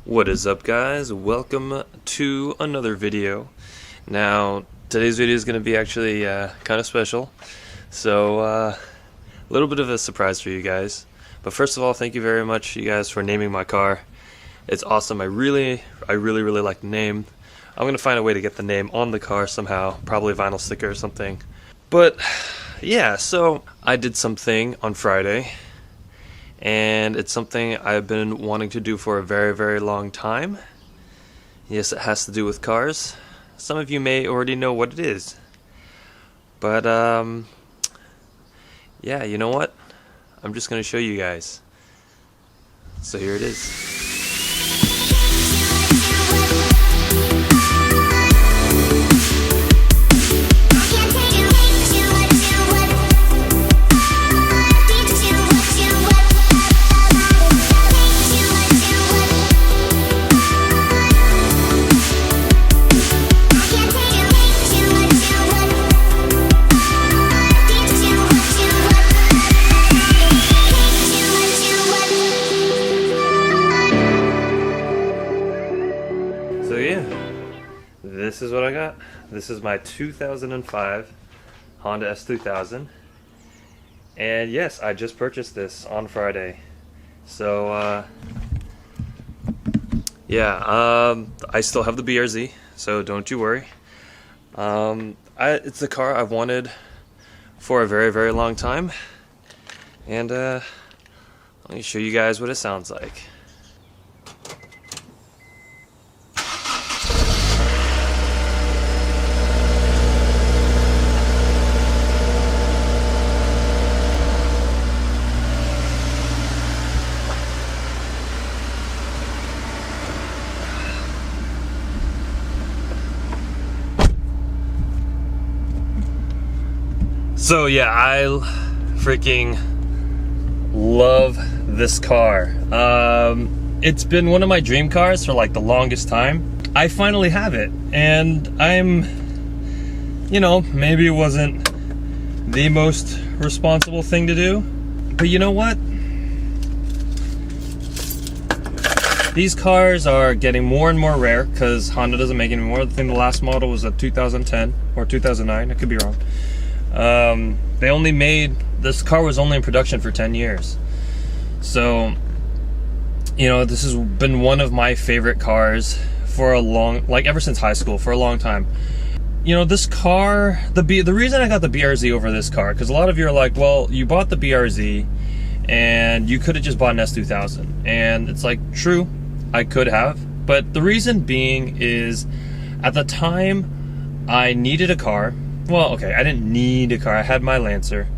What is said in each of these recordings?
What is up, guys? Welcome to another video. Now today's video is going to be actually kind of special, so a little bit of a surprise for you guys. But first of all, thank you very much, you guys, for naming my car. It's awesome. I really like the name. I'm going to find a way to get the name on the car somehow, probably a vinyl sticker or something. But yeah, so I did something on Friday, and it's something I've been wanting to do for a very long time. Yes, it has to do with cars. Some of you may already know what it is, but yeah, you know what? I'm just gonna show you guys. So here it is. So yeah, this is what I got. This is my 2005 Honda S2000, and yes, I just purchased this on Friday. So yeah, I still have the BRZ, so don't you worry. It's a car I've wanted for a very long time, and let me show you guys what it sounds like. So yeah, I freaking love this car. It's been one of my dream cars for like the longest time. I finally have it, and you know, maybe it wasn't the most responsible thing to do, but you know what? These cars are getting more and more rare because Honda doesn't make anymore. I think the last model was a 2010 or 2009, I could be wrong. They only made, this car was only in production for 10 years. So, you know, this has been one of my favorite cars for a long, like ever since high school, for a long time. You know, this car, the reason I got the BRZ over this car, because a lot of you are like, well, you bought the BRZ and you could have just bought an S2000. And it's like, true, I could have. But the reason being is, at the time, I needed a car. Well, okay, I didn't need a car. I had my Lancer.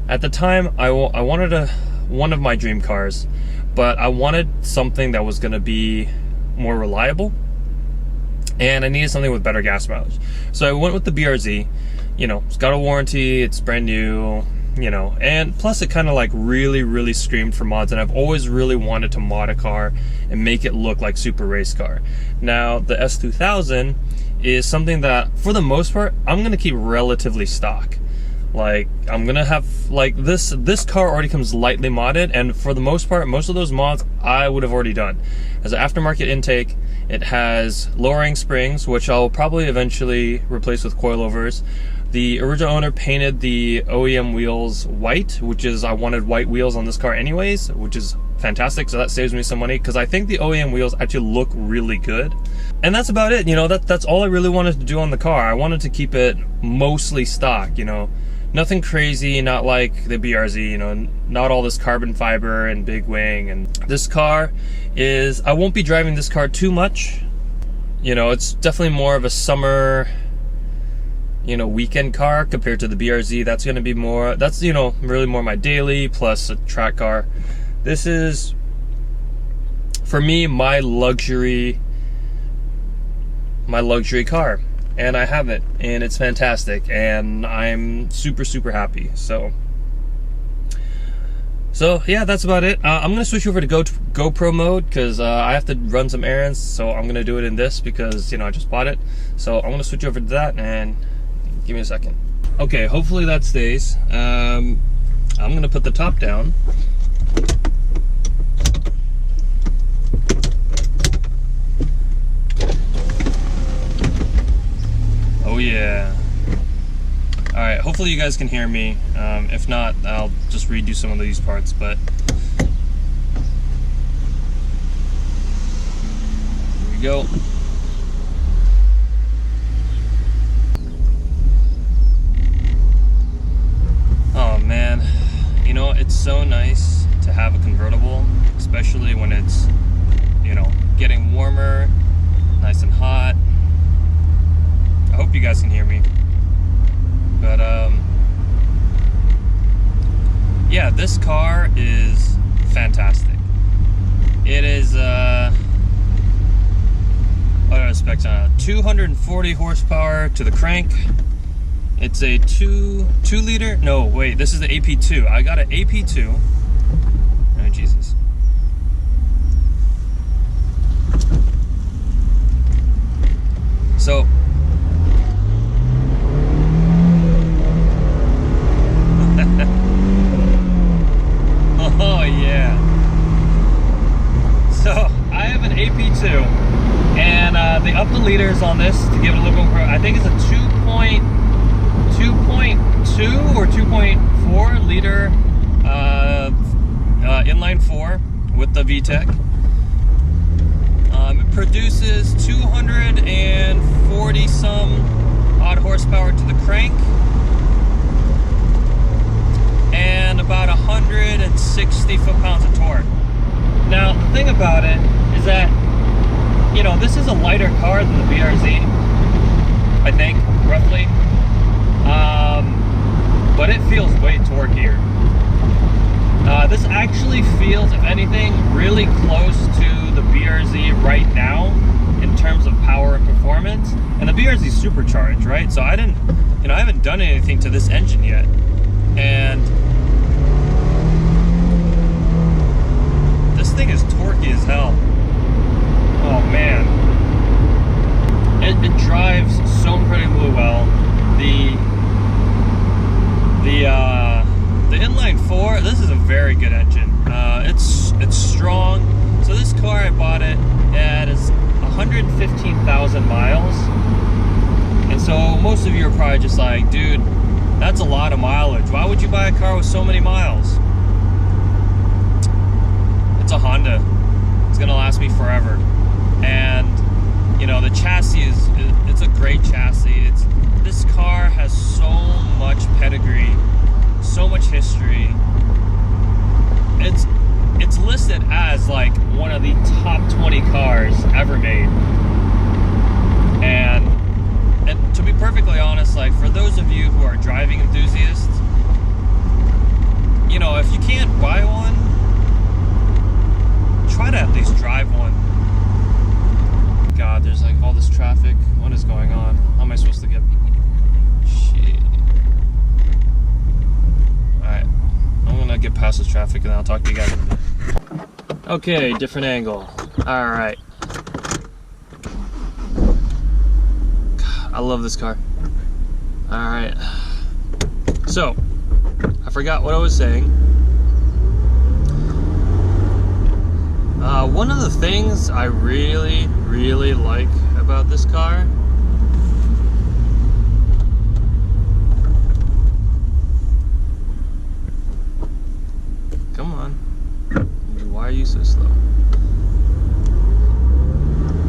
At the time, I wanted one of my dream cars, but I wanted something that was going to be more reliable, and I needed something with better gas mileage. So I went with the BRZ. You know, it's got a warranty, it's brand new, you know, and plus it kind of like really screamed for mods, and I've always really wanted to mod a car and make it look like super race car. Now, the S2000 is something that, for the most part, I'm gonna keep relatively stock. Like, I'm gonna have, like, this car already comes lightly modded, and for the most part, most of those mods I would have already done. As an aftermarket intake, it has lowering springs, which I'll probably eventually replace with coilovers. The original owner painted the OEM wheels white, which is, I wanted white wheels on this car anyways, which is fantastic, so that saves me some money, because I think the OEM wheels actually look really good. And that's about it, you know, that's all I really wanted to do on the car. I wanted to keep it mostly stock, you know, nothing crazy, not like the BRZ, you know, not all this carbon fiber and big wing. And this car is, I won't be driving this car too much, you know, it's definitely more of a summer, you know, weekend car compared to the BRZ. That's going to be more, that's, you know, really more my daily plus a track car. This is, for me, my luxury car, and I have it, and it's fantastic, and I'm super happy. So yeah, that's about it. I'm gonna switch over to GoPro mode because I have to run some errands, so I'm gonna do it in this because, you know, I just bought it. So I'm gonna switch over to that, and give me a second. Okay, hopefully that stays. I'm gonna put the top down. Alright, hopefully you guys can hear me. If not, I'll just redo some of these parts, but here we go. Oh man, you know, it's so nice to have a convertible, especially when it's, you know, getting warmer, nice and hot. I hope you guys can hear me. But yeah, this car is fantastic. It is what are the specs on it? 240 horsepower to the crank. It's a 2 liter. No, wait, this is the AP2. I got an AP2. Oh Jesus. So oh yeah. So I have an AP2, and they upped the liters on this to give it a little bit more. I think it's a 2.2 or 2.4 liter inline 4 with the VTEC. It produces 240 some odd horsepower to the crank, and about 160 foot-pounds of torque. Now, the thing about it is that, you know, this is a lighter car than the BRZ, I think, roughly. But it feels way torqueier. This actually feels, if anything, really close to the BRZ right now in terms of power and performance. And the BRZ is supercharged, right? So I haven't done anything to this engine yet. And this thing is torquey as hell. Oh man. It drives so incredibly well. The inline 4, this is a very good engine. It's strong. So this car, I bought it at 115,000 miles. And so most of you are probably just like, dude, that's a lot of mileage. Why would you buy a car with so many miles? It's a Honda. It's gonna last me forever. And you know, the chassis it's a great chassis. This car has so much pedigree, so much history. It's listed as like one of the top 20 cars ever made. And to be perfectly honest, like, for those of you who are driving enthusiasts, you know, if you can't buy one, try to at least drive one. God, there's like all this traffic. What is going on? How am I supposed to get? Shit. Alright. I'm gonna get past this traffic and then I'll talk to you guys in a bit. Okay, different angle. Alright. I love this car. Alright. So, I forgot what I was saying. One of the things I really, really like about this car come on. Why are you so slow?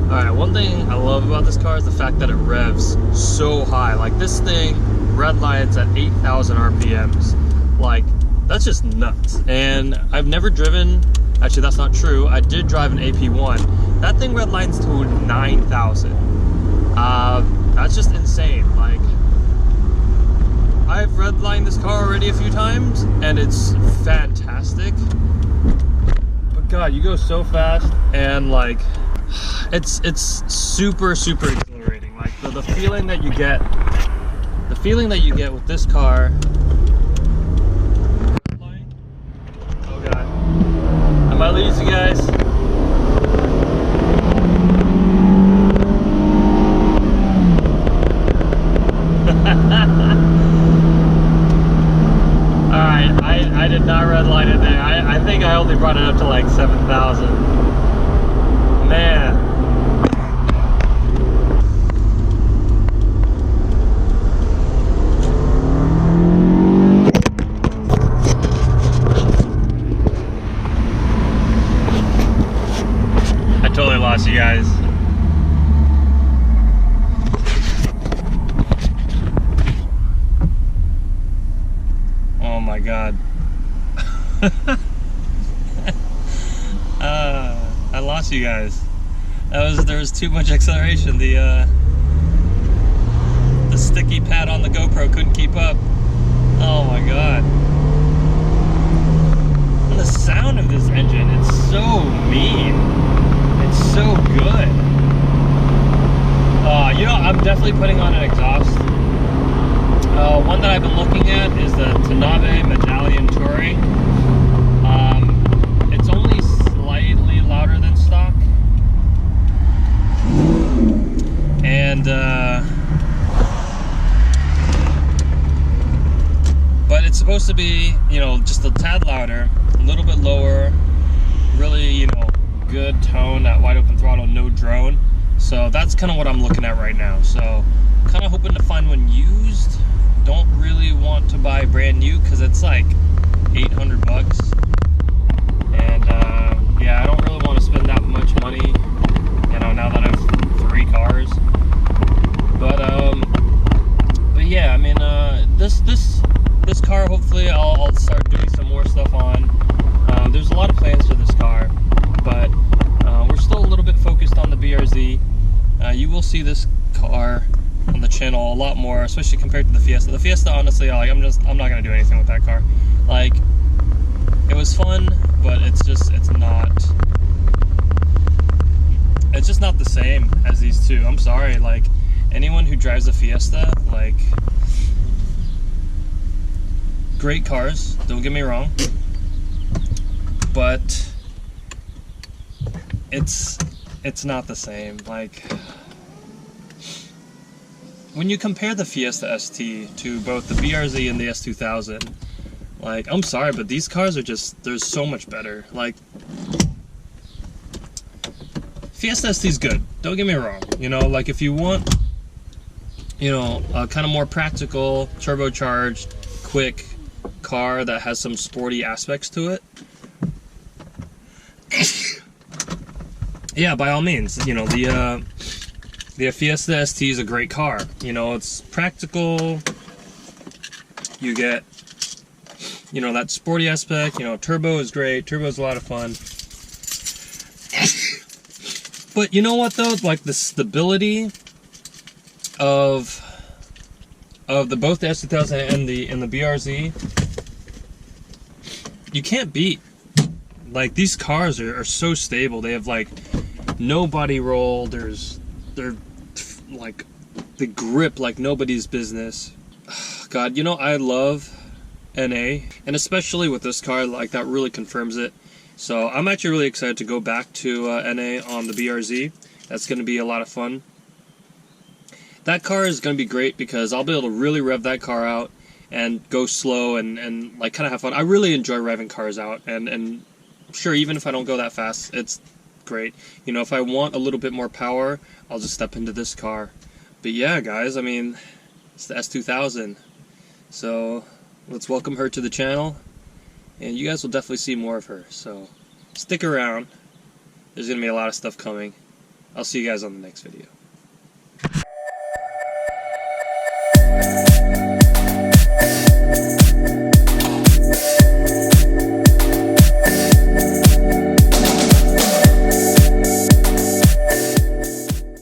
Alright, one thing I love about this car is the fact that it revs so high. Like, this thing redlines at 8,000 RPMs. Like, that's just nuts. And I've never driven, actually that's not true, I did drive an AP1. That thing redlines to 9,000. That's just insane. Like, I've redlined this car already a few times and it's fantastic. But God, you go so fast, and like, it's super exhilarating. Like the feeling that you get with this car. Oh God, I might lose you guys. Alright, I did not redline it there. I think I only brought it up to like 7,000. Man. lost you guys. Oh my god. I lost you guys. There was too much acceleration. The sticky pad on the GoPro couldn't keep up. Oh my god. And the sound of this engine, it's so mean. It's so good. You know, I'm definitely putting on an exhaust. One that I've been looking at is the Tanabe Medallion Touring. It's only slightly louder than stock. And, but it's supposed to be, you know, just a tad louder, a little bit lower, really, you know, good tone, that wide open throttle, no drone. So that's kind of what I'm looking at right now. So kind of hoping to find one used. Don't really want to buy brand new because it's like 800 bucks. And yeah, I don't really want to spend that much money, you know, now that I have 3 cars. But yeah, I mean, this car, hopefully I'll start doing some more stuff on. There's a lot of plans for this car, but we're still a little bit focused on the BRZ. You will see this car on the channel a lot more, especially compared to the Fiesta. The Fiesta, honestly, like, I'm not gonna do anything with that car. Like, it was fun, but it's just not the same as these two. I'm sorry, like, anyone who drives a Fiesta, like, great cars, don't get me wrong, but it's not the same. Like, when you compare the Fiesta ST to both the BRZ and the S2000, like, I'm sorry, but these cars are just, they're so much better. Like, Fiesta ST is good, don't get me wrong. You know, like, if you want, you know, a kind of more practical, turbocharged, quick car that has some sporty aspects to it, yeah, by all means, you know, the Fiesta ST is a great car. You know, it's practical. You get, you know, that sporty aspect. You know, turbo is great. Turbo is a lot of fun. But you know what though? Like, the stability of both the S2000 and the BRZ, you can't beat. Like, these cars are so stable. They have, like, no body roll. They're like, the grip like nobody's business. God, you know, I love NA, and especially with this car, like, that really confirms it. So I'm actually really excited to go back to NA on the BRZ. That's going to be a lot of fun. That car is going to be great because I'll be able to really rev that car out and go slow and like, kind of have fun. I really enjoy revving cars out, and sure, even if I don't go that fast, it's great. You know, if I want a little bit more power, I'll just step into this car. But yeah, guys, I mean, it's the S2000. So let's welcome her to the channel, and you guys will definitely see more of her. So stick around. There's going to be a lot of stuff coming. I'll see you guys on the next video.